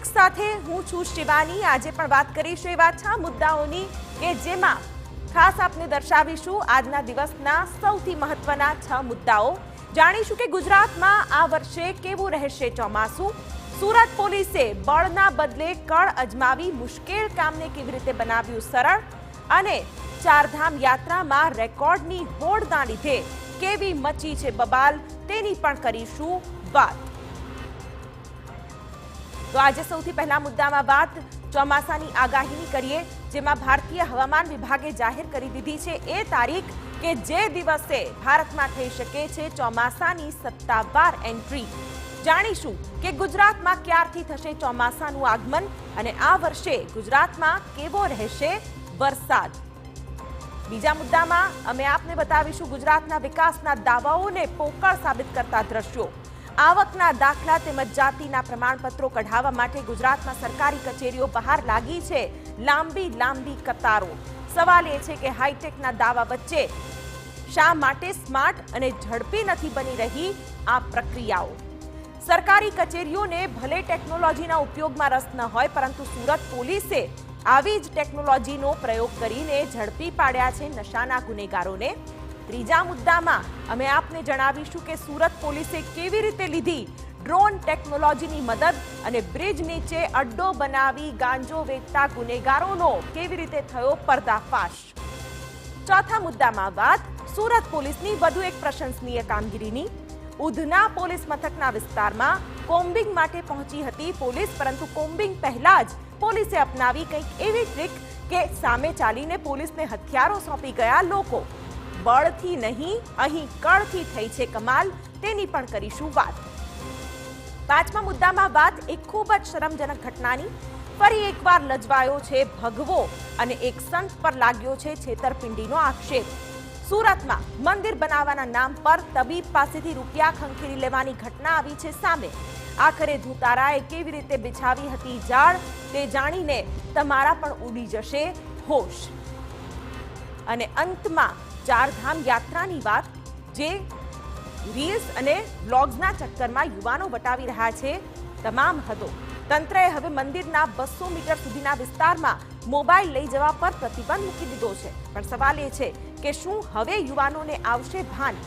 Topic સાથે હું છું શિવાની। આજે પણ વાત કરીશું એવા 6 મુદ્દાઓની કે જેમાં ખાસ આપને દર્શાવીશું આજના દિવસના સૌથી મહત્વના 6 મુદ્દાઓ। જાણીશું કે ગુજરાતમાં આ વર્ષે કેવું રહેશે ચોમાસું। સુરત પોલીસે બળના બદલે કળ અજમાવી મુશ્કેલ કામને કેવી રીતે બનાવ્યું સરળ અને ચારધામ યાત્રામાં રેકોર્ડની હોડના લીધે કેવી મચી છે બબાલ તેની પણ કરીશું વાત। તો આજે સૌથી પહેલા મુદ્દામાં વાત ચોમાસાની આગાહીની કરીએ, જેમાં ભારતીય હવામાન વિભાગે જાહેર કરી દીધી છે એ તારીખ કે જે દિવસે ભારતમાં થઈ શકે છે ચોમાસાની સત્તાવાર એન્ટ્રી। જાણીશું કે ગુજરાતમાં ક્યારથી થશે ચોમાસાનું આગમન અને આ વર્ષે ગુજરાતમાં કેવો રહેશે વરસાદ। બીજા મુદ્દામાં અમે આપને બતાવીશું ગુજરાતના વિકાસના દાવાઓને પોકળ સાબિત કરતા દ્રશ્યો। આવકના દાખલા તેમજ જાતિના પ્રમાણપત્રો કઢાવવા માટે ગુજરાતમાં સરકારી કચેરીઓ બહાર લાગી છે લાંબી કતારો। સવાલ એ છે કે હાઈટેકના દાવા વચ્ચે શા માટે સ્માર્ટ અને ઝડપી નથી બની રહી આ પ્રક્રિયાઓ। સરકારી કચેરીઓને ભલે ટેકનોલોજીના ઉપયોગમાં રસ ન હોય, પરંતુ સુરત પોલીસે આવી જ ટેકનોલોજીનો પ્રયોગ કરીને ઝડપી પાડ્યા છે નશાના ગુનેગારોને। ત્રીજા મુદ્દામાં અમે આપને જણાવીશું કે સુરત પોલીસે કેવી રીતે લીધી ડ્રોન ટેકનોલોજીની મદદ અને બ્રિજ નીચે અડ્ડો બનાવી ગાંજો વેચતા ગુનેગારોનો કેવી રીતે થયો પર્દાફાશ। ચોથા મુદ્દામાં વાત સુરત પોલીસની વધુ એક પ્રશંસનીય કામગીરીની। ઉધના પોલીસ મથકના વિસ્તારમાં કોમ્બિંગ માટે પહોંચી હતી પોલીસ, પરંતુ કોમ્બિંગ પહેલા જ પોલીસે અપનાવી કંઈક એવી ટ્રીક કે સામે ચાલીને પોલીસને હથિયારો સોંપી ગયા લોકો। બળથી નહીં, અહીં કળથી થઈ છે કમાલ, તેની પણ કરીશું વાત। પાંચમા મુદ્દામાં વાત એક ખૂબ જ શરમજનક ઘટનાની। ફરી એકવાર લજવાયો છે ભગવો અને એક સંત પર લાગ્યો છે છેતરપિંડીનો આક્ષેપ। સુરતમાં મંદિર બનાવવાના નામ પર તબીબ પાસેથી રૂપિયા ખંખેરી લેવાની ઘટના આવી છે સામે। આખરે ધુતારાએ કેવી રીતે બિછાવી હતી જાળ તે જાણીને તમારા પણ ઉડી જશે હોશ। અને અંતમાં ચારધામ યાત્રાની વાત, જે રીલ્સ અને બ્લોગ્સના ચક્કરમાં યુવાનો વટાવી રહ્યા છે તમામ હદો। તંત્રએ હવે મંદિરના 200 મીટર સુધીના વિસ્તારમાં મોબાઈલ લઈ જવા પર પ્રતિબંધ મૂકી દીધો છે, પણ સવાલ એ છે કે શું હવે યુવાનોને આવશે ભાન